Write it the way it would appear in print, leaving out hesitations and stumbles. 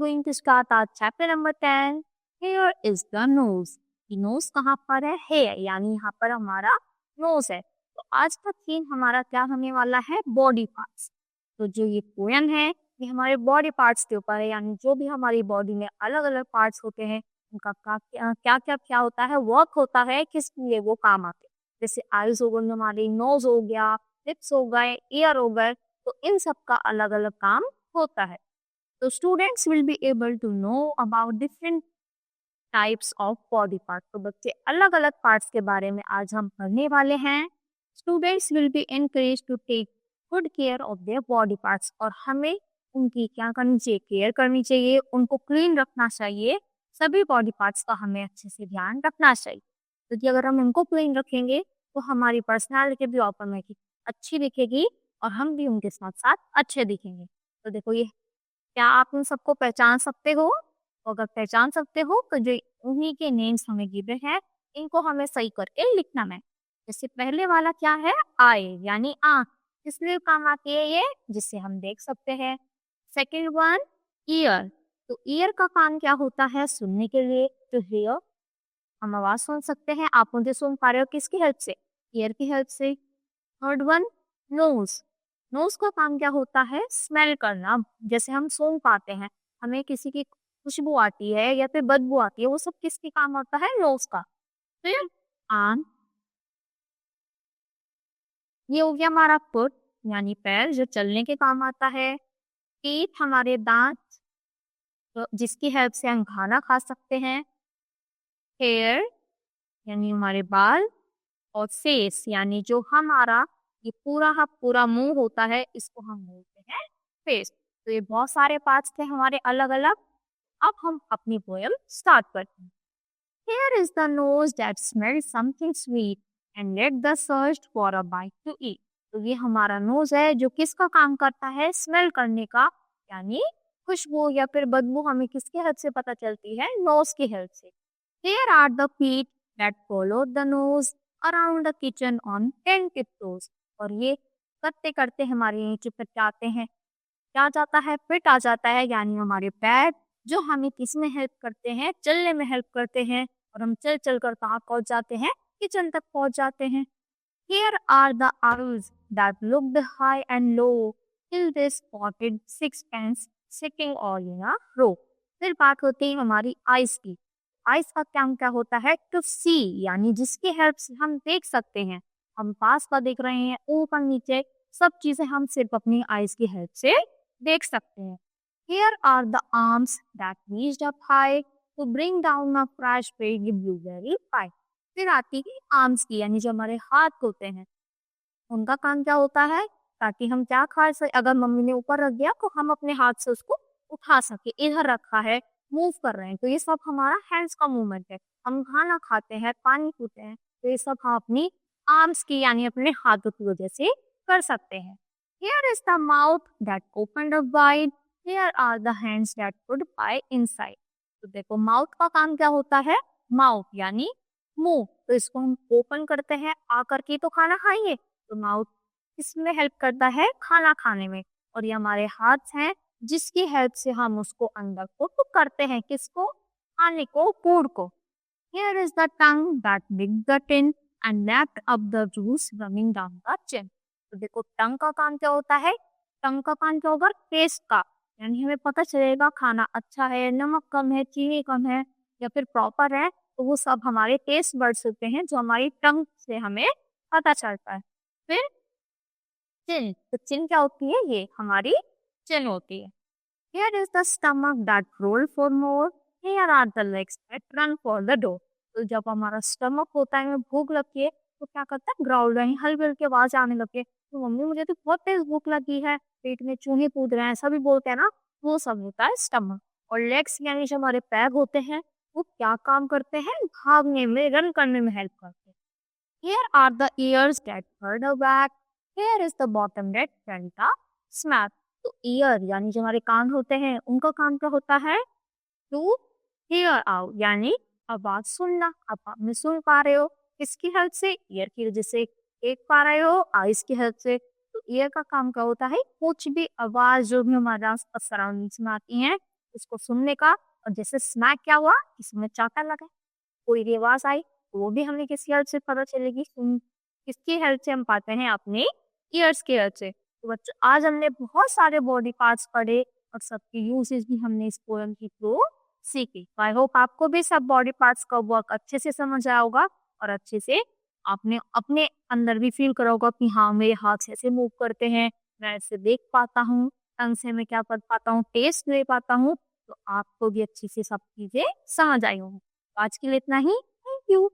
going to start our chapter number 10. Here is the nose. कि nose कहाँ पर है? Here, यानी यहाँ पर हमारा nose है. तो आज का थीम हमारा क्या होने वाला है? Body parts. तो जो ये पोयम है ये हमारे बॉडी पार्ट्स के ऊपर है, यानी जो भी हमारी बॉडी में अलग अलग पार्ट्स होते हैं उनका क्या होता है, वर्क होता है, किस लिए वो काम आते हैं. जैसे आईज हो गई हमारी, नोज हो गया, लिप्स हो गए, ईयर हो गए, तो इन सब का अलग अलग काम होता है. तो students will be able to know about different types of body part. तो बच्चे अलग अलग पार्ट्स के बारे में आज हम पढ़ने वाले हैं. Students will be encourage to take good care of their body parts. और हमें उनकी क्या करनी चाहिए? केयर करनी चाहिए, उनको क्लीन रखना चाहिए. सभी बॉडी पार्ट्स का हमें अच्छे से ध्यान रखना चाहिए, क्योंकि अगर हम इनको क्लीन रखेंगे तो हमारी पर्सनालिटी भी ऑटोमेटिक अच्छी दिखेगी और हम भी उनके साथ साथ अच्छे दिखेंगे. तो देखो ये, क्या आप उन सबको पहचान सकते हो? तो अगर पहचान सकते हो तो जो उन्हीं के नेम्स हमें गिवन है इनको हमें सही करके लिखना है. जैसे पहले वाला क्या है? आई यानी आंख. किस लिए काम आती है ये? जिससे हम देख सकते हैं. Second one year. तो ईयर का काम क्या होता है? सुनने के लिए. तो हियर हम आवाज सुन सकते हैं. आप मुझे सुन पा रहे हो किसकी हेल्प से? ईयर की हेल्प से. Third one knows. नोज का काम क्या होता है? स्मेल करना. जैसे हम सूंघ पाते हैं, हमें किसी की खुशबू आती है या फिर बदबू आती है, वो सब किसके काम आता है? नोज का. फिर आर्म, ये हो गया हमारा फुट यानी पैर, जो चलने के काम आता है. टीथ हमारे दांत, तो जिसकी हेल्प से हम खाना खा सकते हैं. हेयर यानी हमारे बाल. और फेस यानी जो हमारा ये पूरा मुंह होता है, इसको हम बोलते हैं फेस. तो ये बहुत सारे पार्ट्स थे हमारे अलग अलग. अब हम अपनी पोएम स्टार्ट करते हैं. Here is the nose that smells something sweet and let the search for a bite to eat. तो ये हमारा नोज है जो किसका काम करता है? स्मेल करने का, यानी खुशबू या फिर बदबू हमें किसकी हेल्प से पता चलती है? नोज की हेल्प से. Here are the feet that follow the nose around the kitchen on 10 tiptoes. और ये करते करते हमारे नीचे फिर जाते हैं, क्या जाता है? फिट आ जाता है, यानी हमारे पैर जो हमें किस में हेल्प करते हैं? चलने में हेल्प करते हैं. और हम चल चल कर कहाँ पहुंच जाते हैं? किचन तक पहुंच जाते हैं. Here are the owls that looked high and low till they spotted sixpence sitting all in a row. फिर बात होती है हमारी आइज की. आइज का काम क्या होता है? टू सी, यानी जिसकी हेल्प से हम देख सकते हैं. हम पास का देख रहे हैं, ऊपर नीचे सब चीजें हम सिर्फ अपनी आइज की हेल्प से देख सकते हैं. Here are the arms that reached up high to bring down a fresh baby blueberry pie. फिर आती है आर्म्स की, यानी जो हमारे हाथ होते हैं उनका काम क्या होता है? ताकि हम क्या खा सके, अगर मम्मी ने ऊपर रख दिया तो हम अपने हाथ से उसको उठा सके. इधर रखा है, मूव कर रहे हैं, तो ये सब हमारा हैंड्स का मूवमेंट है. हम खाना खाते हैं, पानी पीते हैं, तो ये सब हम अपनी आर्म्स की यानी अपने हाथों की वजह से कर सकते हैं. Here is the mouth that opened up wide. Here are the hands that put pie inside. तो देखो माउथ का काम क्या होता है? माउथ यानी मुंह, तो इसको हम ओपन करते हैं, आकर के तो खाना खाएंगे. तो माउथ किसमें हेल्प करता है? खाना खाने में. और ये हमारे हाथ हैं जिसकी हेल्प से हम उसको अंदर को कुक करते हैं. किसको? खाने को, फूड को. Here is the tongue that licked the tin and lapped up the juice running down the chin. तो देखो टंग का काम क्या होता है? टंग का काम क्या होगा? टेस्ट का, यानी हमें पता चलेगा खाना अच्छा है, नमक कम है, चीनी कम है या फिर प्रॉपर है. तो वो सब हमारे टेस्ट बड्स होते हैं जो हमारी टंग से हमें पता चलता है. फिर चिन. तो चिन क्या होती है? ये हमारी चिन होती है. Here is the stomach that roll for more. Here are the legs that run for the door. तो जब हमारा स्टमक होता है, हमें भूख लगती है, तो क्या करता है? ग्राउल, यानी हल्की हल्की आवाज आने लगती है. तो मम्मी मुझे तो बहुत तेज भूख लगी है, पेट में चूहे कूद रहे हैं, सभी बोलते हैं ना, वो सब होता है स्टमक. और लेग्स यानी जो हमारे पैर होते हैं वो क्या काम करते हैं? भागने में, रन करने में हेल्प करते हैं. Here are the ears that heard a wag. Here is the bottom that felt a smack. तो ईयर यानी जो हमारे कान होते हैं उनका काम क्या होता है? टू हियर आउट, यानी आवाज सुनना. अब आप में सुन पा रहे हो किसकी हेल्प से? ईयर की वजह से. देख पा रहे हो आइज की हेल्प से. तो ईयर का काम क्या होता है? कुछ भी आवाज जो भी हमारे सराउंडिंग्स में आती हैं उसको सुनने का। और जैसे स्मैक क्या हुआ, किसी में चाटा लगा, कोई भी आवाज़ आई, तो वो भी हमें किसकी हेल्प से पता चलेगी? किसकी हेल्प से हम पाते हैं? अपने ईयर्स की हेल्प से। तो बच्चों, आज हमने बहुत सारे बॉडी पार्ट्स पढ़े और सबके यूजेस भी हमने इस पोएम के थ्रू सीखे। तो आई होप आपको भी सब बॉडी पार्ट्स का वर्क अच्छे से समझ आया होगा और अच्छे से आपने अपने अंदर भी फील करा होगा कि हाँ, मेरे हाथ ऐसे मूव करते हैं, मैं ऐसे देख पाता हूँ, टंग से मैं क्या कर पाता हूँ, टेस्ट ले पाता हूँ। तो आपको भी अच्छी से सब चीज़ें समझ आई होंगी। तो आज के लिए इतना ही। Thank you.